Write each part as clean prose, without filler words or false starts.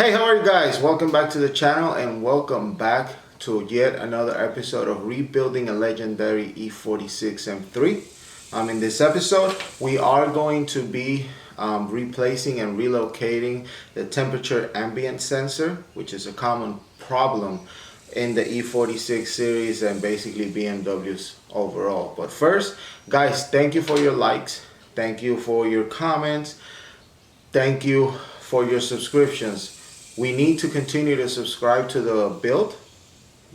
Hey, how are you guys? Welcome back to the channel and welcome back to yet another episode of rebuilding a legendary E46 M3. In this episode, we are going to be replacing and relocating the temperature ambient sensor, which is a common problem in the E46 series and basically BMWs overall. But first, guys, thank you for your likes. Thank you for your comments. Thank you for your subscriptions. We need to continue to subscribe to the build.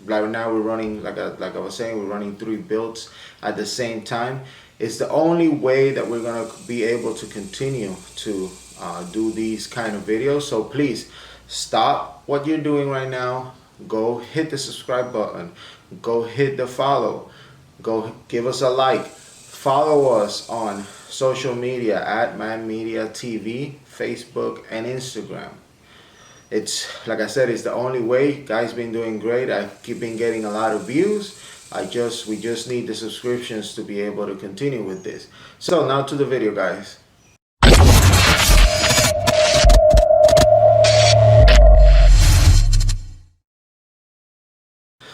Right now we're running, like I was saying, we're running 3 builds at the same time. It's the only way that we're gonna be able to continue to do these kind of videos. So please stop what you're doing right now. Go hit the subscribe button. Go hit the follow. Go give us a like. Follow us on social media at Man Media TV, Facebook, and Instagram. It's like I said, it's the only way. Guys been doing great. I've been getting a lot of views. We just need the subscriptions to be able to continue with this. So now to the video, guys.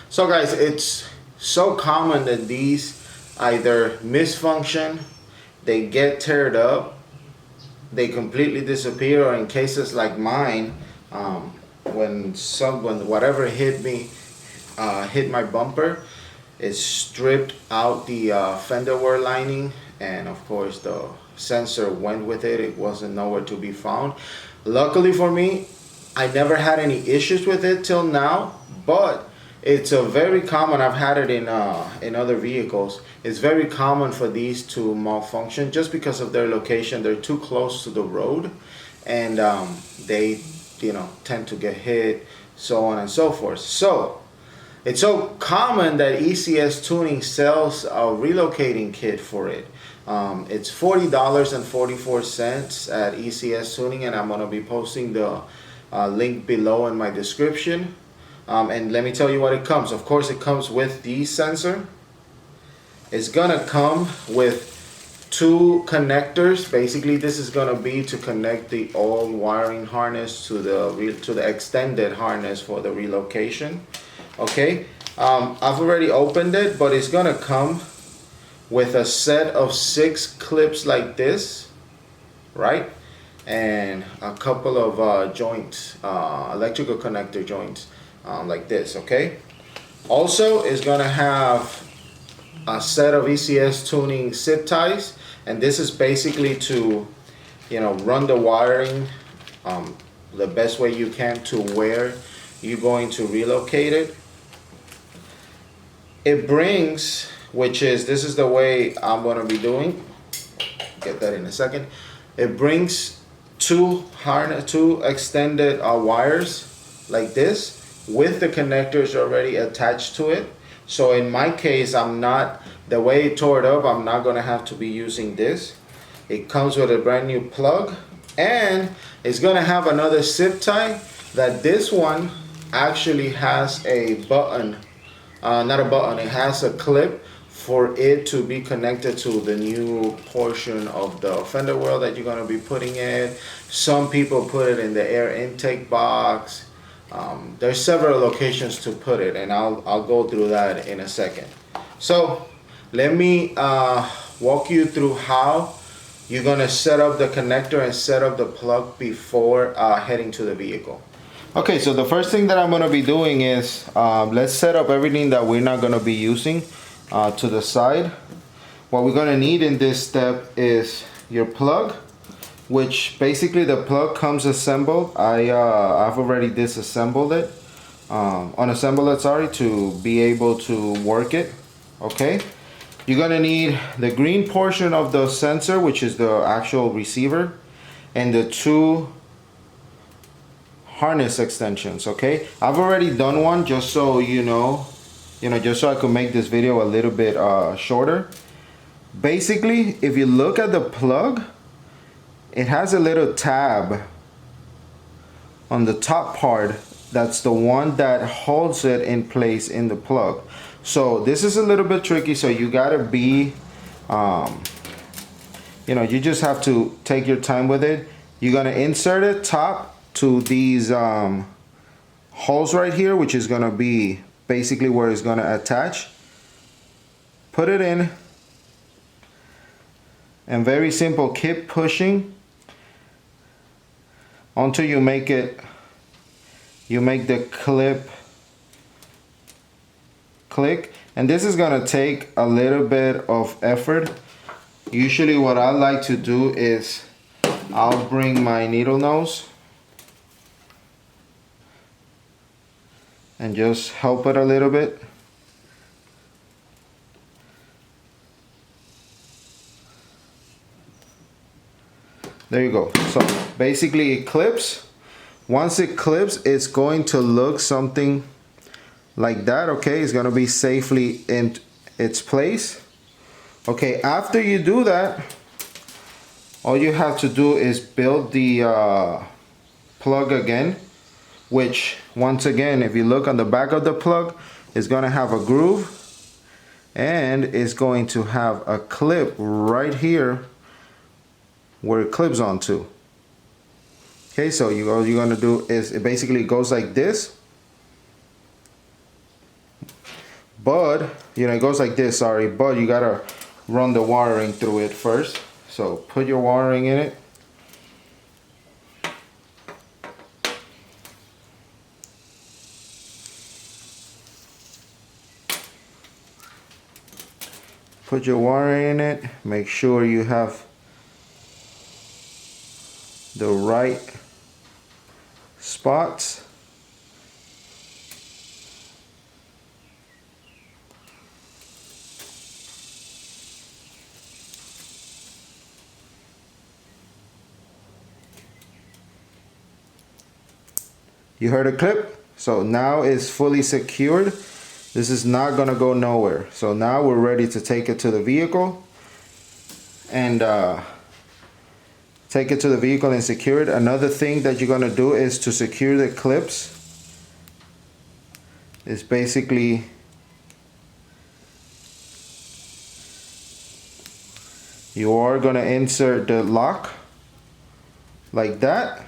So guys, it's so common that these either misfunction, they get teared up, they completely disappear, or in cases like mine, when whatever hit me, hit my bumper, it stripped out the fender wear lining, and of course the sensor went with it. It wasn't nowhere to be found. Luckily for me, I never had any issues with it till now, but it's a very common. I've had it in other vehicles. It's very common for these to malfunction just because of their location. They're too close to the road, and they tend to get hit, so on and so forth. So it's so common that ECS Tuning sells a relocating kit for it. It's $40.44 at ECS Tuning, and I'm going to be posting the link below in my description. And let me tell you what it comes. Of course, it comes with the sensor. It's gonna come with 2 connectors. Basically, this is gonna be to connect the old wiring harness to the extended harness for the relocation. Okay, I've already opened it, but it's gonna come with a set of 6 clips like this, right? And a couple of joints, electrical connector joints. Like this, okay? Also, is gonna have a set of ECS Tuning zip ties, and this is basically to, run the wiring the best way you can to where you're going to relocate it. It brings, this is the way I'm gonna be doing. Get that in a second. It brings 2 extended wires like this, with the connectors already attached to it. So in my case, the way it tore it up, I'm not gonna have to be using this. It comes with a brand new plug, and it's gonna have another zip tie. That this one actually has a button, not a button, it has a clip for it to be connected to the new portion of the fender well that you're gonna be putting in. Some people put it in the air intake box. There's several locations to put it, and I'll go through that in a second. So let me walk you through how you're gonna set up the connector and set up the plug before heading to the vehicle. Okay, so the first thing that I'm gonna be doing is let's set up everything that we're not gonna be using to the side. What we're gonna need in this step is your plug, which basically the plug comes assembled. I've already disassembled it, unassembled it, sorry, to be able to work it. Okay, you're gonna need the green portion of the sensor, which is the actual receiver, and the 2 harness extensions. Okay, I've already done one just so just so I could make this video a little bit shorter. Basically, if you look at the plug, it has a little tab on the top part. That's the one that holds it in place in the plug. So this is a little bit tricky, so you gotta be you just have to take your time with it. You're gonna insert it top to these holes right here, which is gonna be basically where it's gonna attach. Put it in, and very simple, keep pushing until you make the clip click. And this is gonna take a little bit of effort. Usually what I like to do is I'll bring my needle nose and just help it a little bit. There you go. So basically it clips. Once it clips, it's going to look something like that. Okay, it's gonna be safely in its place. Okay, after you do that, all you have to do is build the plug again, which once again, if you look on the back of the plug, it's gonna have a groove and it's going to have a clip right here where it clips onto. Okay, so all you're gonna do is it basically goes like this. But, you know, it goes like this, sorry, but you gotta run the wiring through it first. So put your wiring in it. Put your wiring in it. Make sure you have the right spots. You heard a clip? So now it's fully secured. This is not gonna go nowhere. So now we're ready to take it to the vehicle and take it to the vehicle and secure it. Another thing that you're gonna do is to secure the clips. It's basically you are gonna insert the lock like that,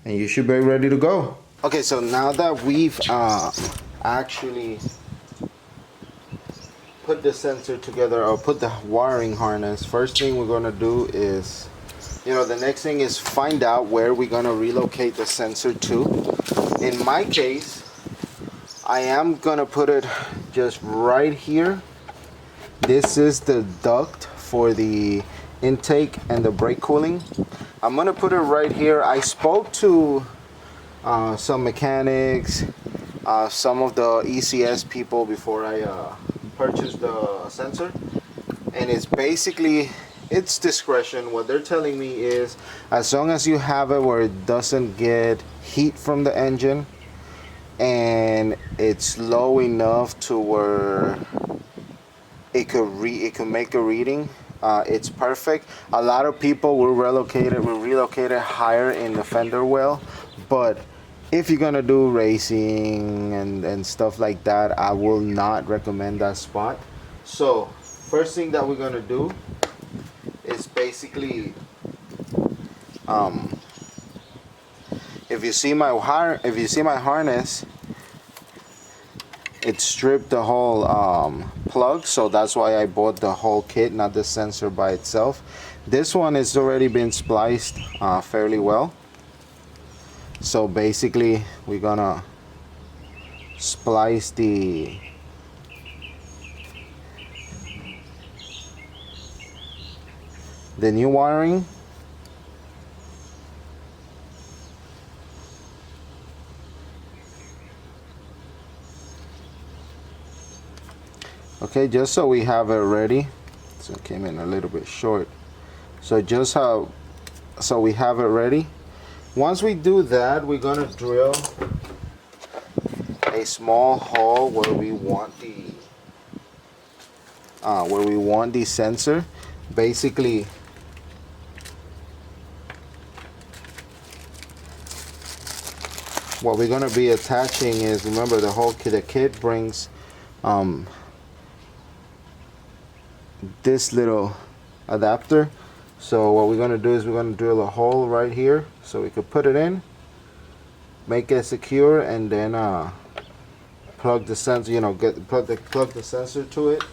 and you should be ready to go. Okay, so now that we've actually put the sensor together or put the wiring harness, first thing we're gonna do is, you know, the next thing is find out where we're gonna relocate the sensor to. In my case, I am gonna put it just right here. This is the duct for the intake and the brake cooling. I'm gonna put it right here. I spoke to some mechanics, some of the ECS people before I purchased the sensor, and it's basically, it's discretion. What they're telling me is as long as you have it where it doesn't get heat from the engine and it's low enough to where it could make a reading, it's perfect. A lot of people will relocate it higher in the fender well, but if you're gonna do racing and stuff like that, I will not recommend that spot. So first thing that we're gonna do is basically, if you see my harness, it stripped the whole plug, so that's why I bought the whole kit, not the sensor by itself. This one has already been spliced fairly well. So basically we're gonna splice the new wiring. Okay, just so we have it ready. So it came in a little bit short. So so we have it ready. Once we do that, we're gonna drill a small hole where we want the sensor. Basically, what we're gonna be attaching is, remember the kit brings this little adapter. So what we're going to do is we're going to drill a hole right here so we could put it in, make it secure, and then plug the sensor, you know, plug the sensor to it.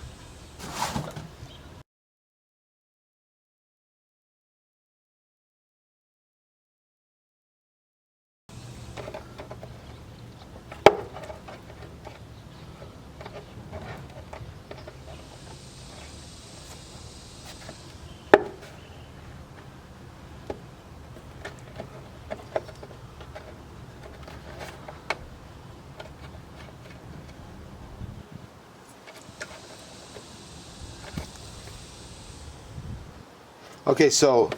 Okay, so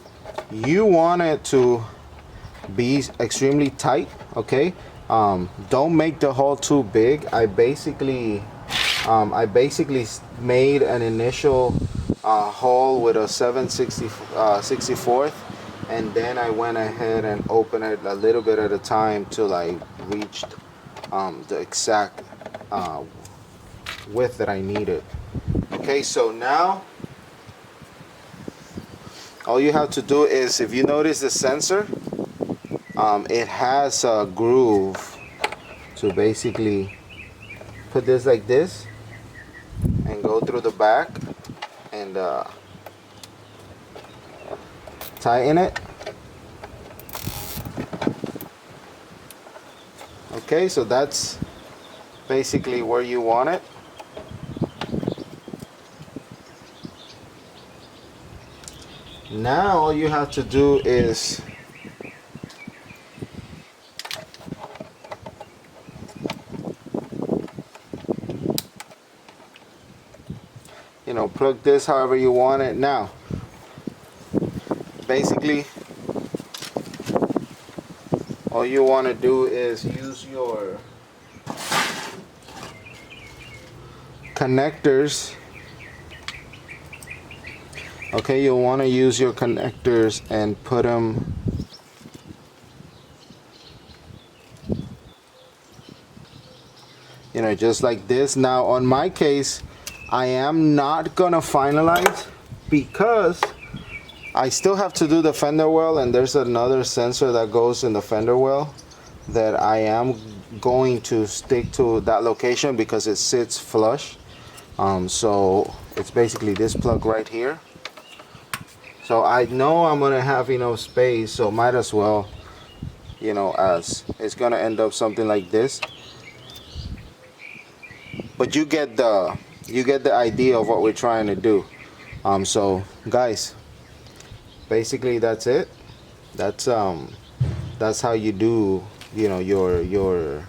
you want it to be extremely tight, okay? Don't make the hole too big. I basically made an initial hole with a 7/64, and then I went ahead and opened it a little bit at a time till I reached the exact width that I needed. Okay, so now all you have to do is, if you notice the sensor, it has a groove to basically put this like this and go through the back and tighten it. Okay, so that's basically where you want it. Now all you have to do is plug this however you want it. Now basically all you want to do is use your connectors. Okay, you'll want to use your connectors and put them just like this. Now on my case, I am not gonna finalize because I still have to do the fender well, and there's another sensor that goes in the fender well that I am going to stick to that location because it sits flush. So it's basically this plug right here. So I know I'm gonna have enough space, so might as well, as it's gonna end up something like this. But you get the idea of what we're trying to do. So guys, basically that's it. That's how you do your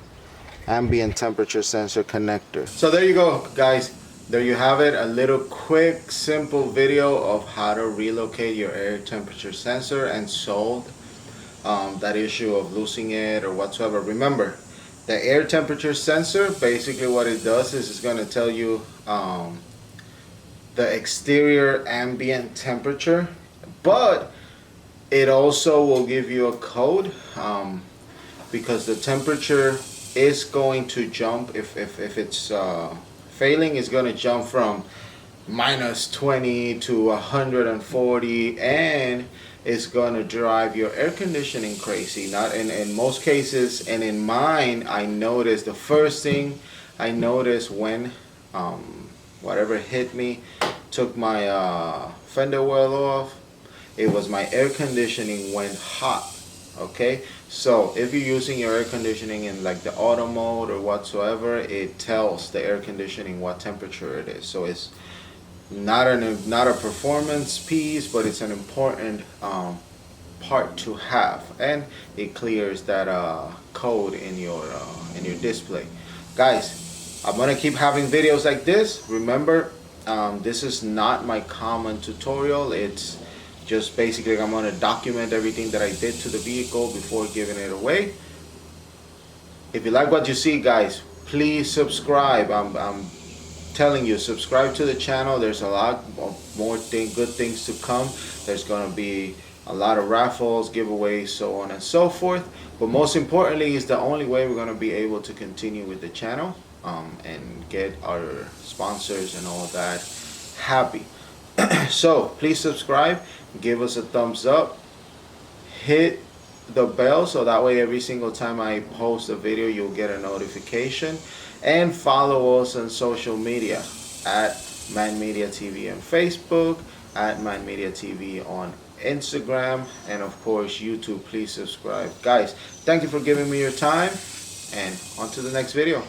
ambient temperature sensor connector. So there you go, guys. There you have it, a little quick simple video of how to relocate your air temperature sensor and solve that issue of losing it or whatsoever. Remember, the air temperature sensor, basically what it does is it's going to tell you the exterior ambient temperature, but it also will give you a code because the temperature is going to jump. If it's failing, is going to jump from -20 to 140, and it's going to drive your air conditioning crazy. Not in most cases, and in mine, I noticed the first thing I noticed when whatever hit me took my fender well off, it was my air conditioning went hot. Okay, so if you're using your air conditioning in like the auto mode or whatsoever, it tells the air conditioning what temperature it is. So it's not a performance piece, but it's an important part to have, and it clears that code in your display. Guys, I'm gonna keep having videos like this. Remember, this is not my common tutorial. It's just basically I'm going to document everything that I did to the vehicle before giving it away. If you like what you see, guys, please subscribe. I'm telling you, subscribe to the channel. There's a lot of more good things to come. There's going to be a lot of raffles, giveaways, so on and so forth. But most importantly, is the only way we're going to be able to continue with the channel and get our sponsors and all that happy. So please subscribe, give us a thumbs up, hit the bell so that way every single time I post a video you'll get a notification, and follow us on social media at Man Media TV on Facebook, at Man Media TV on Instagram, and of course YouTube. Please subscribe. Guys, thank you for giving me your time, and on to the next video.